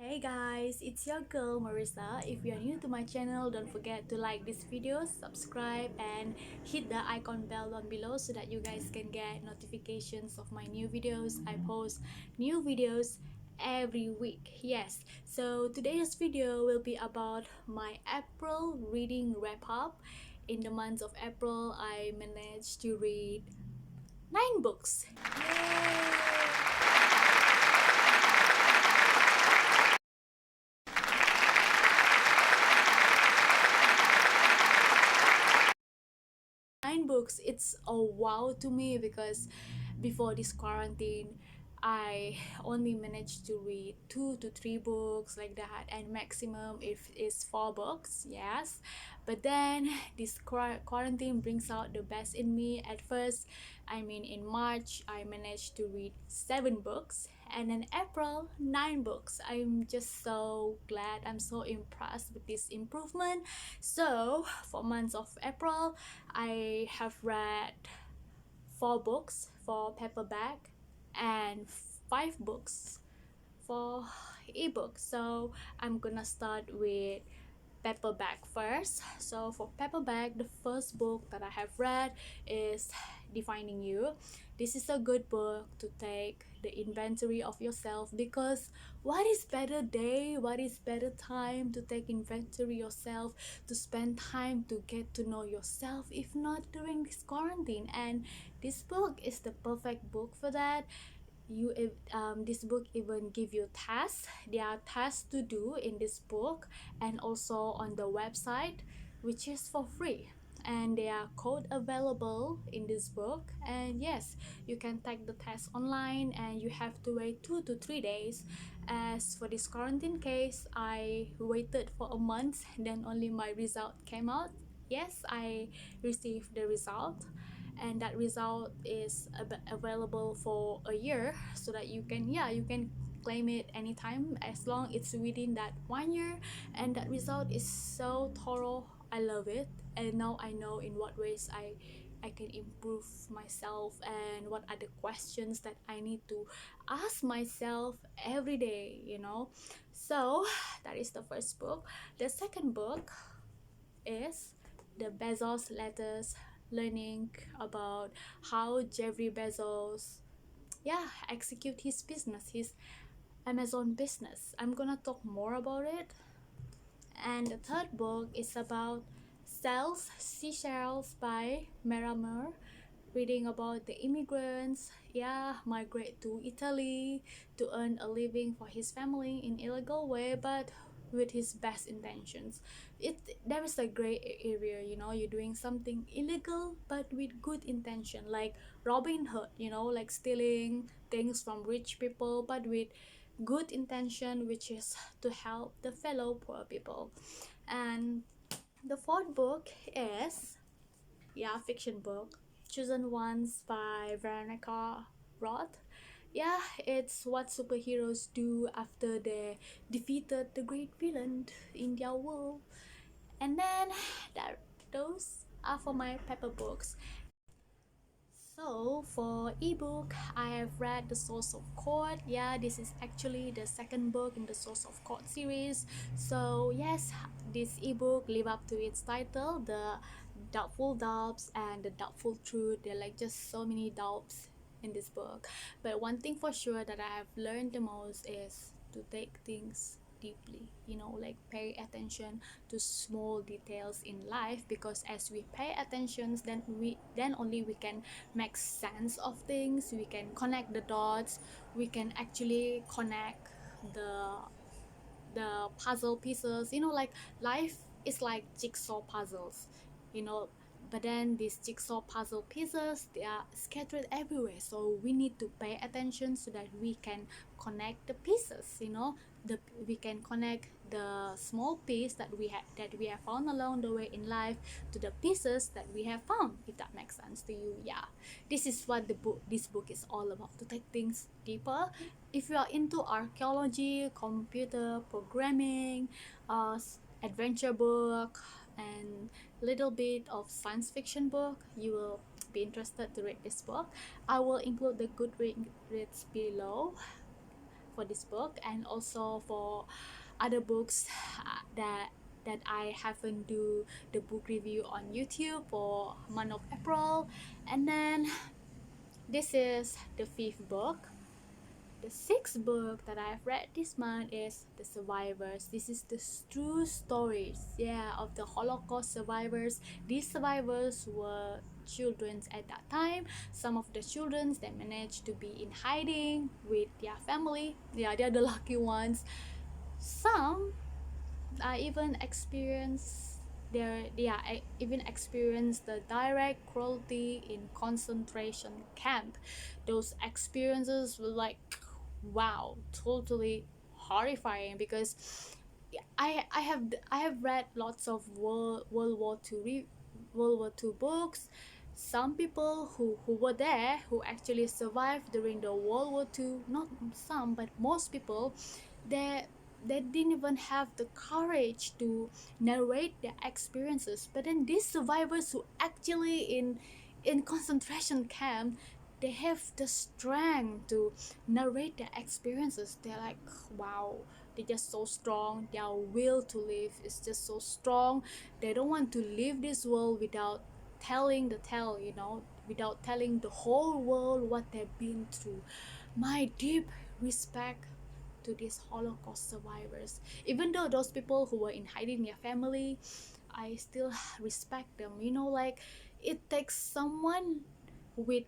Hey guys, it's your girl Marissa. If you are new to my channel, don't forget to like this video, subscribe, and hit the icon bell down below so that you guys can get notifications of my new videos. I post new videos every week. Yes, so today's video will be about my April reading wrap up. In the month of April, I managed to read 9 books. Yay! 9 books. It's a wow to me because before this quarantine I only managed to read 2 to 3 books like that, and maximum if is 4 books. Yes, but then this quarantine brings out the best in me. At first, I mean in March I managed to read 7 books, and in April 9 books. I'm just so glad, I'm so impressed with this improvement. So for months of April I have read 4 books for paperback and 5 books for ebook. So I'm gonna start with paperback first. So for paperback, the first book that I have read is Defining You. This is a good book to take the inventory of yourself, because what is better day, what is better time to take inventory yourself, to spend time to get to know yourself, if not during this quarantine. And this book is the perfect book for that. This book even give you tasks. There are tasks to do in this book and also on the website, which is for free, and there are code available in this book. And yes, you can take the test online and you have to wait 2 to 3 days. As for this quarantine case, I waited for a month, then only my result came out. Yes, I received the result, and that result is available for a year, so that you can, yeah, you can claim it anytime as long it's within that 1 year. And that result is so thorough. I love it, and now I know in what ways I can improve myself, and what are the questions that I need to ask myself every day. So that is the first book. The second book is the Bezos letters, learning about how Jeffrey Bezos, yeah, execute his business, his Amazon business. I'm gonna talk more about it. And the third book is about Cells, Seashells by Merrimer, reading about the immigrants, yeah, migrate to Italy to earn a living for his family in illegal way, but with his best intentions. There is a gray area, you're doing something illegal but with good intention, like Robin Hood, like stealing things from rich people but with good intention, which is to help the fellow poor people. And the fourth book is, yeah, fiction book, Chosen Ones by Veronica, Roth. Yeah, it's what superheroes do after they defeated the great villain in their world. And then that those are for my paper books. So for ebook, I have read The Source of Code. Yeah, this is actually the second book in the Source of Code series. So yes, this ebook live up to its title, the doubtful doubts and the doubtful truth. There are like just so many doubts in this book. But one thing for sure that I have learned the most is to take things deeply, like pay attention to small details in life, because as we pay attention, then only we can make sense of things, we can connect the dots, we can actually connect the puzzle pieces, like life is like jigsaw puzzles, you know but then these jigsaw puzzle pieces, they are scattered everywhere, so we need to pay attention so that we can connect the pieces, we can connect the small piece that we have found along the way in life to the pieces that we have found, if that makes sense to you. Yeah, this is what this book is all about, to take things deeper. If you are into archaeology, computer programming, adventure book, and little bit of science fiction book, you will be interested to read this book. I will include the Goodreads below. for this book, and also for other books that I haven't do the book review on YouTube for month of April. And then this is the fifth book. The sixth book that I've read this month is The Survivors. This is the true stories, yeah, of the Holocaust survivors. These survivors were children at that time. Some of the children they managed to be in hiding with their family. Yeah, they're the lucky ones. Some I even experienced I even experienced the direct cruelty in concentration camp. Those experiences were like, wow, totally horrifying, because I have read lots of World War Two books. Some people who were there, who actually survived during the World War Two, not some but most people, they they didn't even have the courage to narrate their experiences. But then these survivors who actually in concentration camp, they have the strength to narrate their experiences. They're like, wow, they're just so strong. Their will to live is just so strong. They don't want to leave this world without telling the tale, without telling the whole world what they've been through. My deep respect to these Holocaust survivors. Even though those people who were in hiding their family, I still respect them. Like, it takes someone with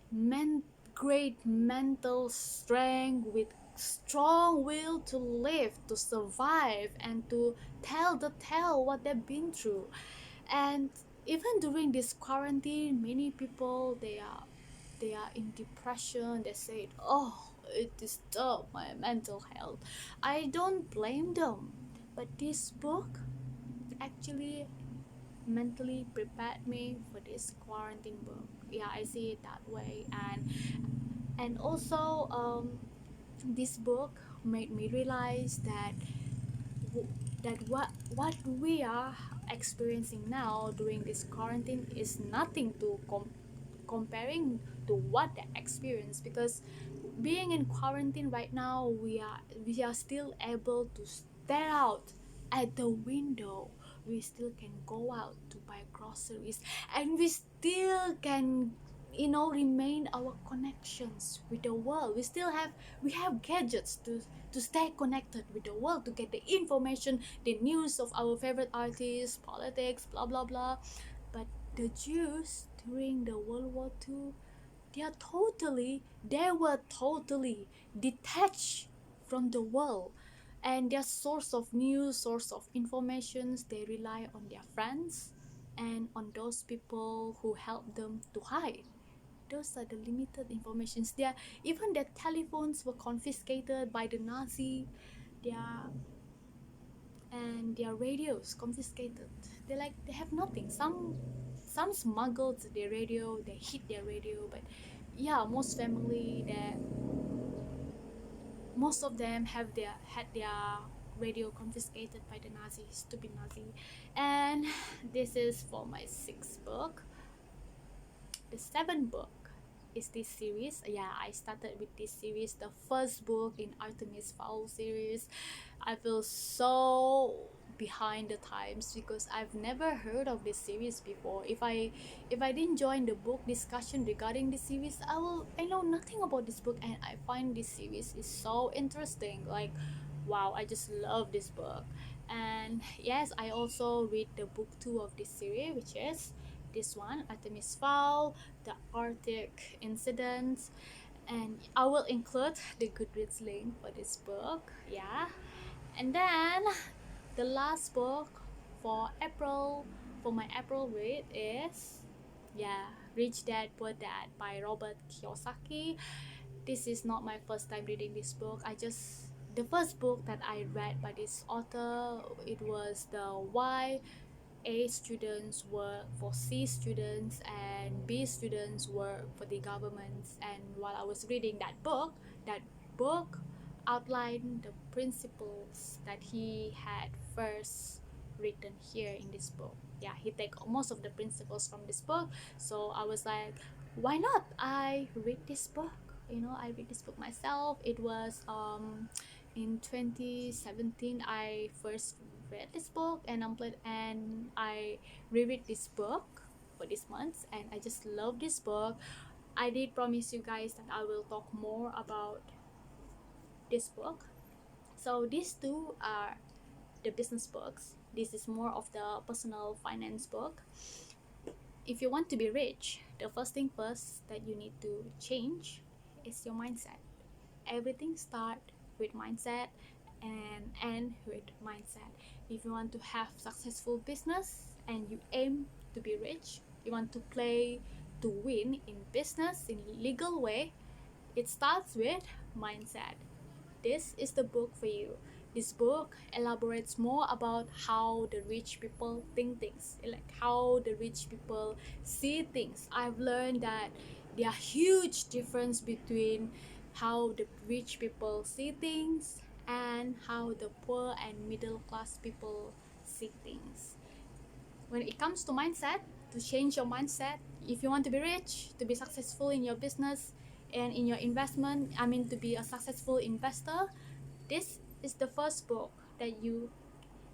men great mental strength, with strong will to live, to survive, and to tell the tale what they've been through. And even during this quarantine, many people they are in depression. They say, oh, it disturbed my mental health. I don't blame them, but this book actually mentally prepared me for this quarantine book. Yeah, I see it that way. And also, this book made me realize that what we are experiencing now during this quarantine is nothing to comparing to what they experience. Because being in quarantine right now, we are still able to stare out at the window. We still can go out to buy groceries, and we still can remain our connections with the world. We have gadgets to stay connected with the world, to get the information, the news of our favorite artists, politics, blah blah blah. But the Jews during the World War II, they were totally detached from the world, and their source of news, source of informations, they rely on their friends and on those people who help them to hide. Those are the limited informations. Even their telephones were confiscated by the Nazi. Their and their radios confiscated. They have nothing. Some smuggled their radio, they hid their radio. But yeah, most of them had their radio confiscated by the Nazis, stupid Nazi. And this is for my sixth book. The seventh book is this series. Yeah, I started with this series, the first book in Artemis Fowl series. I feel so behind the times because I've never heard of this series before. If I didn't join the book discussion regarding this series, I know nothing about this book, and I find this series is so interesting. Like, wow, I just love this book. And yes, I also read the book 2 of this series, which is this one, Artemis Fowl, the Arctic incidents. And I will include the Goodreads link for this book. Yeah. And then the last book for April, for my April read is, yeah, Rich Dad Poor Dad by Robert Kiyosaki. This is not my first time reading this book. The first book that I read by this author, it was the Why A students work for C students and B students work for the government. And while I was reading that book outlined the principles that he had first written here in this book. Yeah, he take most of the principles from this book. So I was like, why not I read this book? I read this book myself. It was in 2017 I first read this book, and I reread this book for this month, and I just love this book. I did promise you guys that I will talk more about this book. So these two are the business books. This is more of the personal finance book. If you want to be rich, the first thing first that you need to change is your mindset. Everything start with mindset and end with mindset. If you want to have successful business and you aim to be rich, you want to play to win in business in legal way, it starts with mindset. This is the book for you. This book elaborates more about how the rich people think things, like how the rich people see things. I've learned that there are huge difference between how the rich people see things and how the poor and middle class people see things. When it comes to mindset, to change your mindset, if you want to be rich, to be successful in your business and in your investment, to be a successful investor, this is the first book that you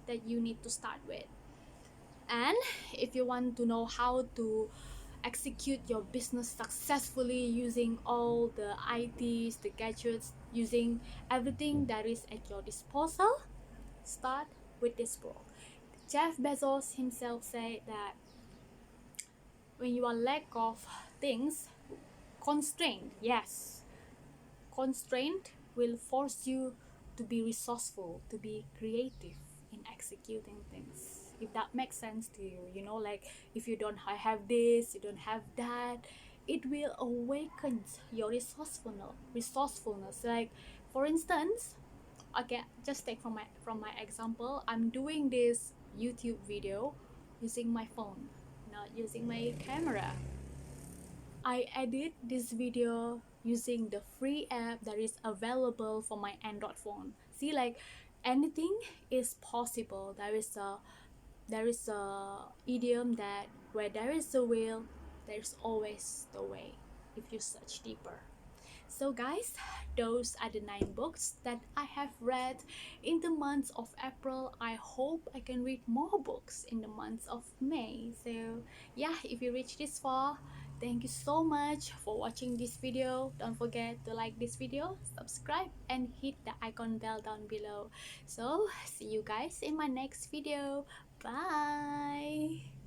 need to start with. And if you want to know how to execute your business successfully using all the ITs, the gadgets, using everything that is at your disposal, start with this book. Jeff Bezos himself said that when you are lack of things, constrained, yes, constraint will force you to be resourceful, to be creative in executing things. If that makes sense to you, like if you don't have this, you don't have that, it will awaken your resourcefulness. Like, for instance, okay, just take from my example. I'm doing this YouTube video using my phone, not using my camera. I edit this video using the free app that is available for my Android phone. See, like, anything is possible. There is a idiom that where there is a will, there's always the way, if you search deeper. So guys, those are the 9 books that I have read in the month of April. I hope I can read more books in the month of May. So yeah, if you reach this far, thank you so much for watching this video. Don't forget to like this video, subscribe, and hit the icon bell down below. So see you guys in my next video. Bye.